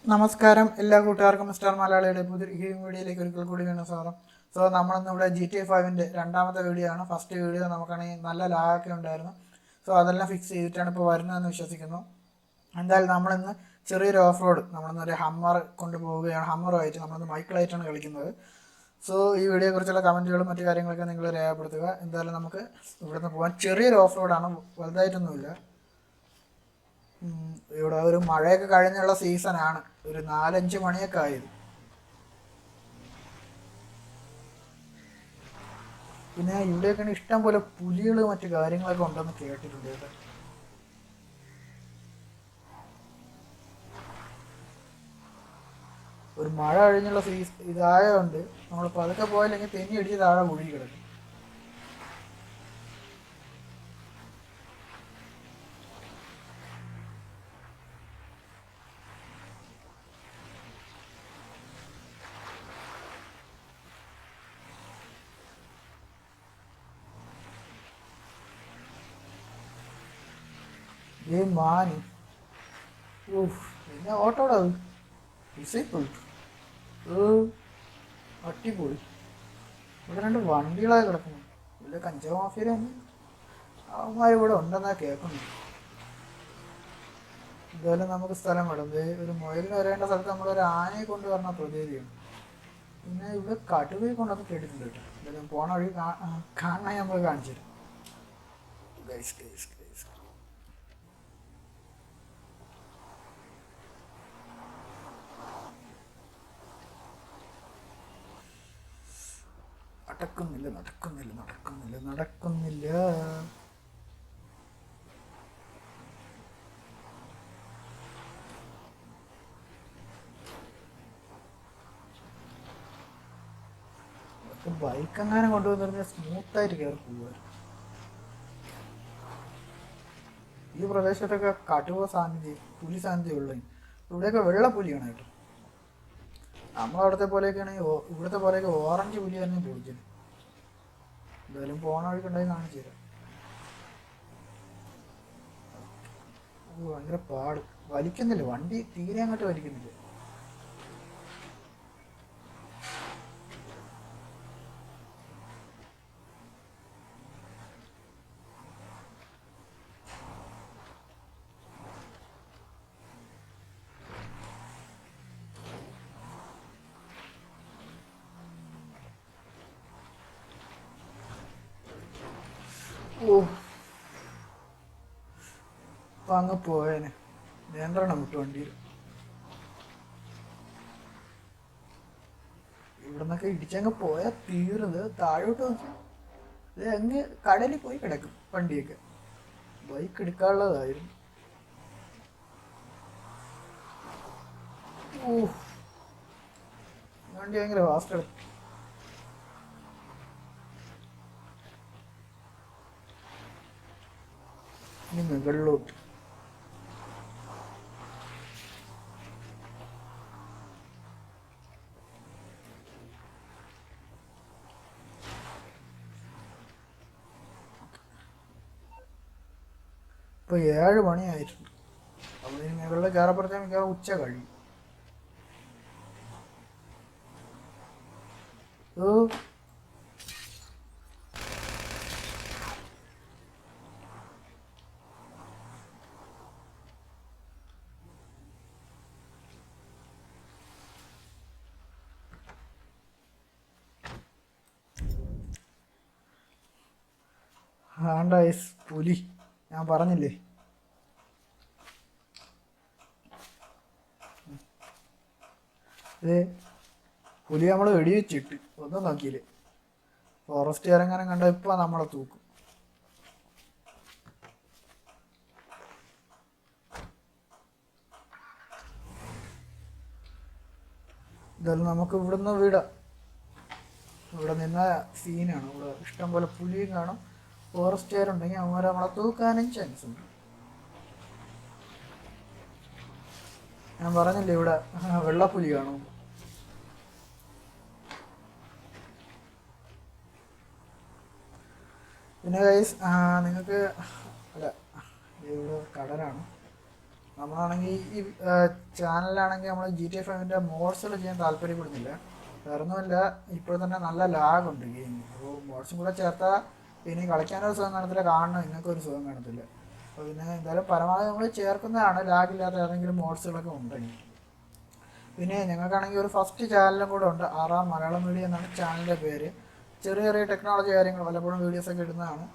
നമസ്കാരം എല്ലാ കൂട്ടുകാർക്കും മിസ്റ്റർ മലയാളിയുടെ പുതിയ വീഡിയോയിലേക്ക് ഒരിക്കൽ കൂടി വേണം സ്വാഗതം. നമ്മളിന്ന് ഇവിടെ GTA 5 രണ്ടാമത്തെ വീഡിയോ ആണ്. ഫസ്റ്റ് വീഡിയോ നമുക്കാണെങ്കിൽ നല്ല ലാഗൊക്കെ ഉണ്ടായിരുന്നു. അതെല്ലാം ഫിക്സ് ചെയ്തിട്ടാണ് ഇപ്പോൾ വരുന്നതെന്ന് വിശ്വസിക്കുന്നു. എന്തായാലും നമ്മളിന്ന് ചെറിയൊരു ഓഫ് റോഡ് നമ്മളിന്നൊരു ഹമ്മർ കൊണ്ടുപോവുകയാണ്. ഹമ്മറുമായിട്ട് നമ്മളിന്ന് മൈക്കിളായിട്ടാണ് കളിക്കുന്നത്. ഈ വീഡിയോയെക്കുറിച്ചുള്ള കമൻറ്റുകളും മറ്റു കാര്യങ്ങളൊക്കെ നിങ്ങൾ രേഖപ്പെടുത്തുക. എന്തായാലും നമുക്ക് ഇവിടുന്ന് പോകാൻ ചെറിയൊരു ഓഫ് റോഡാണ്, വലുതായിട്ടൊന്നുമില്ല. ഇവിടെ ഒരു മഴയൊക്കെ കഴിഞ്ഞുള്ള സീസണാണ്. ഒരു 4-5 മണിയൊക്കെ ആയത്. പിന്നെ ഇവിടെയൊക്കെ ഇഷ്ടം പോലെ പുലികൾ മറ്റു കാര്യങ്ങളൊക്കെ ഉണ്ടെന്ന് കേട്ടിട്ടുണ്ട് കേട്ടോ. ഒരു മഴ കഴിഞ്ഞുള്ള ഇതായതുകൊണ്ട് നമ്മൾ പതുക്കെ പോയില്ലെങ്കിൽ തെന്നി അടിച്ച് താഴെ കുഴി കിടക്കും. മാന് പിന്നെ ഓട്ടോടാ അടിപൊളി. ഇവിടെ 2 വണ്ടികളായി കിടക്കുന്നു. ഇവിടെ കഞ്ചാവ് മാഫിയ അവന്മാർ ഇവിടെ ഉണ്ടെന്നാ കേൾക്കുന്നു. എന്തായാലും നമുക്ക് സ്ഥലം വിടും. ഒരു മുയലിന് വരേണ്ട സ്ഥലത്ത് നമ്മളൊരു ആനയെ കൊണ്ടുവരണ പ്രതീതിയാണ്. പിന്നെ ഇവിടെ കടുവയെ കൊണ്ടൊക്കെ കേട്ടിട്ടുണ്ട് കേട്ടോ. എന്തായാലും പോണ വഴി കാണാൻ നമ്മൾ കാണിച്ചു തരും. നടക്കുന്നില്ല നടക്കുന്നില്ല നടക്കുന്നില്ല നടക്കുന്നില്ല. ബൈക്ക് എങ്ങനെ കൊണ്ടുവന്നിരുന്ന സ്മൂത്തായിട്ട് കയറി പോവുക. ഈ പ്രദേശത്തൊക്കെ കടുവ സാന്നിധ്യം, പുലി സാന്നിധ്യം ഉള്ളത്. ഇവിടെയൊക്കെ വെള്ള പുലിയാണ് കേട്ടോ. നമ്മളവിടുത്തെ പോലെയൊക്കെ ആണെങ്കിൽ ഇവിടുത്തെ പോലെയൊക്കെ ഓറഞ്ച് പുലി തന്നെ പൊളിച്ചത്. എന്തായാലും പോണ വഴിക്കുണ്ടായി കാണിച്ചു തരാം. ഭയങ്കര പാട്, വലിക്കുന്നില്ല വണ്ടി, തീരെ അങ്ങോട്ട് വലിക്കുന്നില്ല. അപ്പം അങ്ങ് പോയേനെ, നിയന്ത്രണം വിട്ടു വണ്ടിയിൽ. ഇവിടെ നിന്നൊക്കെ ഇടിച്ചങ്ങ് പോയാൽ തീർന്നത്. താഴോട്ട് നോക്കി ഇത് അങ്ങ് കടലിൽ പോയി കിടക്കും വണ്ടിയൊക്കെ. ബൈക്ക് എടുക്കാനുള്ളതായിരുന്നു. വണ്ടി ഭയങ്കര ഫാസ്റ്റ് എടുക്കും. ഇനി മുകളിലോട്ട്. ഇപ്പോൾ 7 മണിയായിട്ടുണ്ട്. അപ്പോൾ ഇനി മുകളിൽ കയറപ്പുറത്തേക്ക് മിക്കവാറും ഉച്ച കഴിയും. ആണ്ടായിസ് പുലി, ഞാൻ പറഞ്ഞില്ലേ. പുലി നമ്മൾ വെടിവെച്ചിട്ട് ഒന്നും നോക്കിയില്ലേ. ഫോറസ്റ്റ് ഇറങ്ങാനും കണ്ട ഇപ്പം നമ്മളെ തൂക്കും. എന്തായാലും നമുക്ക് ഇവിടുന്ന് വിടാം. ഇവിടെ നിന്ന സീനാണ്. ഇവിടെ ഇഷ്ടംപോലെ പുലിയും കാണും. ഫോറസ്റ്റുകാരുണ്ടെങ്കിൽ അവന്മാർ നമ്മളെ തൂക്കാനും ചാൻസ് ഉണ്ട്. ഞാൻ പറഞ്ഞില്ലേ ഇവിടെ വെള്ളപ്പുലി കാണും. പിന്നെ ഗൈസ് നിങ്ങൾക്ക് അല്ല, ഇവിടെ കടലാണ്. നമ്മളാണെങ്കിൽ ഈ ചാനലിലാണെങ്കിൽ നമ്മൾ GTA 5 മോഡ്സുകൾ ചെയ്യാൻ താല്പര്യപ്പെടുന്നില്ല. വേറെ ഒന്നുമില്ല, ഇപ്പോൾ തന്നെ നല്ല ലാഗുണ്ട് ഗെയിമിൽ. അപ്പോൾ മോഡ്സും കൂടെ ചേർത്താൽ ഇനി കളിക്കാനൊരു സുഖം കാണത്തില്ല, കാണണം നിങ്ങൾക്കൊരു സുഖം കാണത്തില്ല. അപ്പോൾ പിന്നെ എന്തായാലും പരമാവധി നമ്മൾ ചേർക്കുന്നതാണ് ലാഗില്ലാത്ത ഏതെങ്കിലും മോഡ്സുകളൊക്കെ ഉണ്ടെങ്കിൽ. പിന്നെ ഞങ്ങൾക്കാണെങ്കിൽ ഒരു ഫസ്റ്റ് ചാനലും കൂടെ ഉണ്ട്, ആറാം മലയാളം മീഡിയ എന്നാണ് ചാനലിൻ്റെ പേര്. ചെറിയ ചെറിയ ടെക്നോളജി കാര്യങ്ങൾ വല്ലപ്പോഴും വീഡിയോസൊക്കെ ഇടുന്നതാണ്.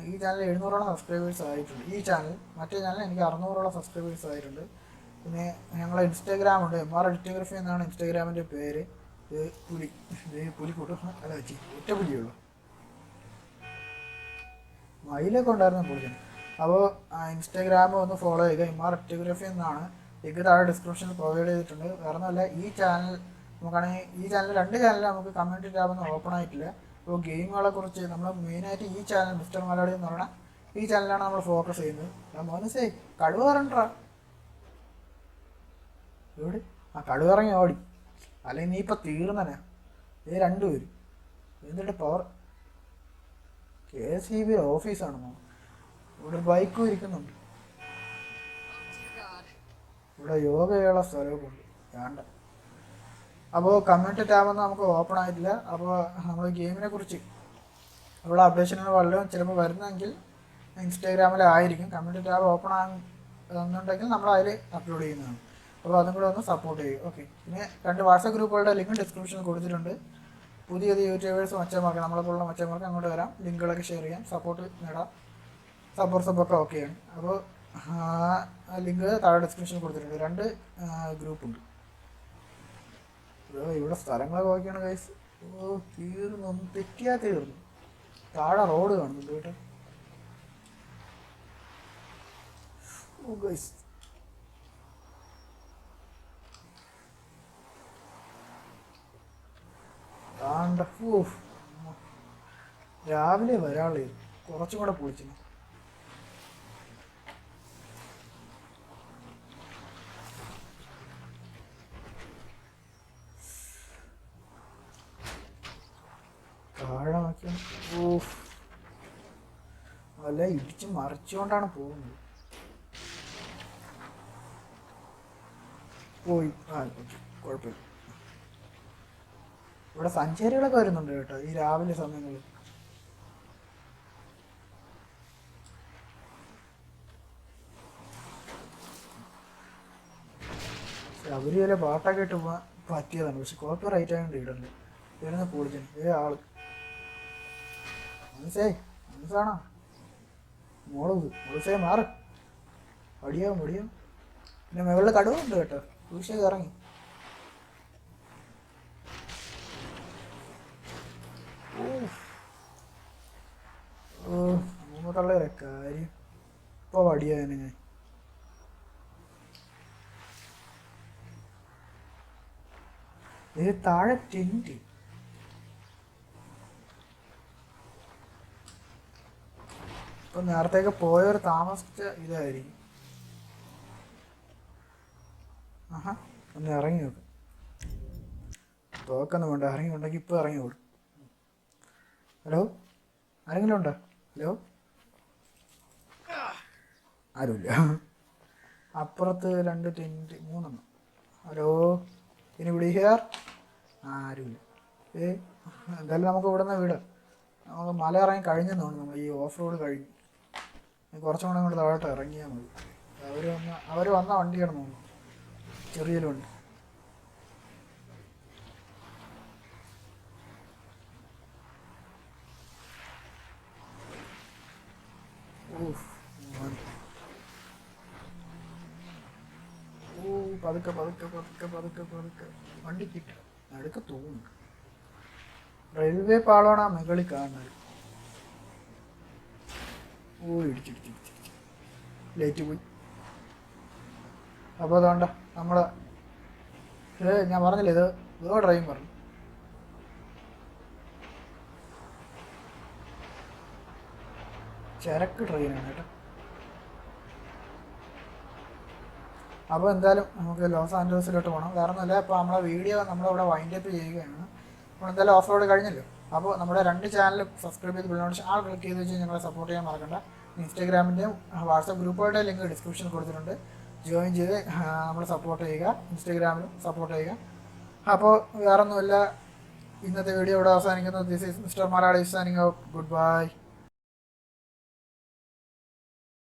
ഈ ചാനൽ 700ഓളം സബ്സ്ക്രൈബേഴ്സ് ആയിട്ടുണ്ട്. ഈ ചാനൽ, മറ്റേ ചാനൽ എനിക്ക് 600ഓളം സബ്സ്ക്രൈബേഴ്സ് ആയിട്ടുണ്ട്. പിന്നെ ഞങ്ങളെ ഇൻസ്റ്റാഗ്രാമുണ്ട്, MR എഡിറ്റോഗ്രഫി എന്നാണ് ഇൻസ്റ്റാഗ്രാമിൻ്റെ പേര്. ഇത് പുലി കൂട്ടും അല്ല വെച്ചി ഒറ്റ പുലിയുള്ളൂ, മയിലൊക്കെ ഉണ്ടായിരുന്നു പുളിക്കാൻ. അപ്പോൾ ഇൻസ്റ്റാഗ്രാം ഒന്ന് ഫോളോ ചെയ്യുക, MR എഡിറ്റോഗ്രഫി എന്നാണ്. ലിങ്ക് താഴെ ഡിസ്ക്രിപ്ഷനിൽ പ്രൊവൈഡ് ചെയ്തിട്ടുണ്ട്. വേറെ ഒന്നുമല്ല, ഈ ചാനൽ നമുക്കാണെങ്കിൽ ഈ ചാനൽ 2 ചാനൽ നമുക്ക് കമ്മ്യൂണിറ്റി ടാബൊന്നും ഓപ്പൺ ആയിട്ടില്ല. അപ്പോൾ ഗെയിമുകളെ കുറിച്ച് നമ്മൾ മെയിനായിട്ട് ഈ ചാനൽ മിസ്റ്റർ മലയാളി എന്ന് പറഞ്ഞാൽ ഈ ചാനലാണ് നമ്മൾ ഫോക്കസ് ചെയ്യുന്നത്. മോനസേ കടുവ ഇറങ്ങണ്ടാ എവിടെ? കടുവ ഇറങ്ങി ഓടി, അല്ലെങ്കിൽ നീ ഇപ്പം തീർന്നനാ. ഇത് രണ്ടുപേരും എന്നിട്ട് പവർ KSEB ഓഫീസാണെന്നോ? ഇവിടെ ബൈക്കും ഇരിക്കുന്നുണ്ട്, ഇവിടെ യോഗ ചെയ്യാനുള്ള സ്ഥലമൊക്കെ ഉണ്ട്, വേണ്ട. അപ്പോൾ കമ്മ്യൂണിറ്റി ടാബൊന്നും നമുക്ക് ഓപ്പൺ ആയിട്ടില്ല. അപ്പോൾ നമ്മൾ ഗെയിമിനെ കുറിച്ച് ഉള്ള അപ്ഡേഷനുകൾ വല്ലതും ചിലപ്പോൾ വരുന്നെങ്കിൽ ഇൻസ്റ്റാഗ്രാമിലായിരിക്കും. കമ്മ്യൂണിറ്റി ടാബ് ഓപ്പൺ ആകുന്നുണ്ടെങ്കിൽ നമ്മൾ അതിൽ അപ്ലോഡ് ചെയ്യുന്നതാണ്. അപ്പോൾ അതും കൂടെ ഒന്ന് സപ്പോർട്ട് ചെയ്യും. ഓക്കെ. പിന്നെ 2 വാട്സപ്പ് ഗ്രൂപ്പുകളുടെ ലിങ്ക് ഡിസ്ക്രിപ്ഷനിൽ കൊടുത്തിട്ടുണ്ട്. പുതിയ യൂട്യൂബേഴ്സ് മച്ചന്മാർക്ക്, നമ്മളെപ്പോലുള്ള മച്ചന്മാർക്ക് അങ്ങോട്ട് വരാം, ലിങ്കുകളൊക്കെ ഷെയർ ചെയ്യാം, സപ്പോർട്ട് നേടാം. സപ്പോർട്ടൊക്കെ ഓക്കെയാണ്. അപ്പോൾ ലിങ്ക് താഴെ ഡിസ്ക്രിപ്ഷനിൽ കൊടുത്തിട്ടുണ്ട്. 2 ഗ്രൂപ്പുണ്ട്. ഇവിടെ സ്ഥലങ്ങളൊക്കെ നോക്കിയാണ് ഗൈസ്. തീർന്നു, തെറ്റിയാ തീർന്നു. താഴെ റോഡ് കാണുന്നുണ്ട് കേട്ടോ. ഗൈസ് രാവിലെ വരാളേ, കുറച്ചും കൂടെ പൊളിച്ചു. താഴെ നോക്കിയ അല്ല, ഇടിച്ച് മറിച്ചുകൊണ്ടാണ് പോകുന്നത്. പോയി കുഴപ്പമില്ല. ഇവിടെ സഞ്ചാരികളൊക്കെ വരുന്നുണ്ട് കേട്ടോ ഈ രാവിലെ സമയങ്ങളിൽ. അവര് ചില പാട്ടൊക്കെ ഇട്ട് പറ്റിയതാണ്, പക്ഷെ കോപ്പി റൈറ്റ് ആയതുകൊണ്ട് ഇടല്ലേ. ഇടുന്ന പൊളിച്ചന് ആള് മനസ്സാണോ? മോളസേ മാറ്, മടിയാവും. പിന്നെ മുകളിൽ കടുവുണ്ട് കേട്ടോ, സൂക്ഷിച്ച് ഇറങ്ങി. അങ്ങോട്ടുള്ള കാര്യം ഇപ്പോൾ വടിയായനെ ഞാൻ. ഇത് താഴെ ടെന്റ്. ഇപ്പൊ നേരത്തേക്ക് പോയവർ താമസിച്ച ഇതായിരിക്കും. ഒന്ന് ഇറങ്ങി നോക്കും. തോക്കൊന്നും വേണ്ട, ഇറങ്ങി ഉണ്ടെങ്കിൽ ഇപ്പൊ ഇറങ്ങി ഓടും. ഹലോ, ആരെങ്കിലും ഉണ്ടോ? ഹലോ, ആരുമില്ല. അപ്പുറത്ത് 2 ടെന്റ്, 3. ഹലോ, ഇനി വിളിക്കാർ ആരുമില്ല. എന്തായാലും നമുക്ക് ഇവിടെ നിന്ന് വിടാം. നമുക്ക് മല ഇറങ്ങി കഴിഞ്ഞെന്ന് തോന്നുന്നു. നമ്മൾ ഈ ഓഫ് റോഡ് കഴിഞ്ഞ് കുറച്ചും കൂടെ ഇങ്ങോട്ട് താഴോട്ട് ഇറങ്ങിയാൽ മതി. അവർ വന്ന വണ്ടിയാണ് തോന്നുന്നു, ചെറിയൊരു വണ്ടി. പതുക്കെ വണ്ടി കിട്ടും. നടുക്ക് തോന്നുന്നു റെയിൽവേ പാളമാണ് ആ മുകളിൽ കാണുന്നത്. ഇടിച്ച് ലൈറ്റ് പോയി. അപ്പോൾ അതുകൊണ്ട് നമ്മൾ ഞാൻ പറഞ്ഞില്ലേ, ഇത് ഡ്രൈവിംഗ് പറഞ്ഞു. ചരക്ക് ട്രെയിനാണ് കേട്ടോ. അപ്പോൾ എന്തായാലും നമുക്ക് ലോസ് ആഞ്ചലസിലോട്ട് പോകണം. വേറെ ഒന്നുമില്ല, ഇപ്പോൾ നമ്മളെ വീഡിയോ നമ്മളിവിടെ വൈൻഡപ്പ് ചെയ്യുകയാണ്. അപ്പോൾ എന്തായാലും ഓഫ് റോഡ് കഴിഞ്ഞല്ലോ. അപ്പോൾ നമ്മുടെ 2 ചാനൽ സബ്സ്ക്രൈബ് ചെയ്ത് ബെൽ ആൾ ക്ലിക്ക് ചെയ്ത് വെച്ച് ഞങ്ങളെ സപ്പോർട്ട് ചെയ്യാൻ മറക്കണ്ട. ഇൻസ്റ്റാഗ്രാമിൻ്റെയും വാട്സപ്പ് ഗ്രൂപ്പുകളുടെ ലിങ്ക് ഡിസ്ക്രിപ്ഷനിൽ കൊടുത്തിട്ടുണ്ട്. ജോയിൻ ചെയ്ത് നമ്മൾ സപ്പോർട്ട് ചെയ്യുക, ഇൻസ്റ്റഗ്രാമിലും സപ്പോർട്ട് ചെയ്യുക. അപ്പോൾ വേറൊന്നുമില്ല, ഇന്നത്തെ വീഡിയോ ഇവിടെ അവസാനിക്കുന്നു. This is mister Malayali signing out. Good bye.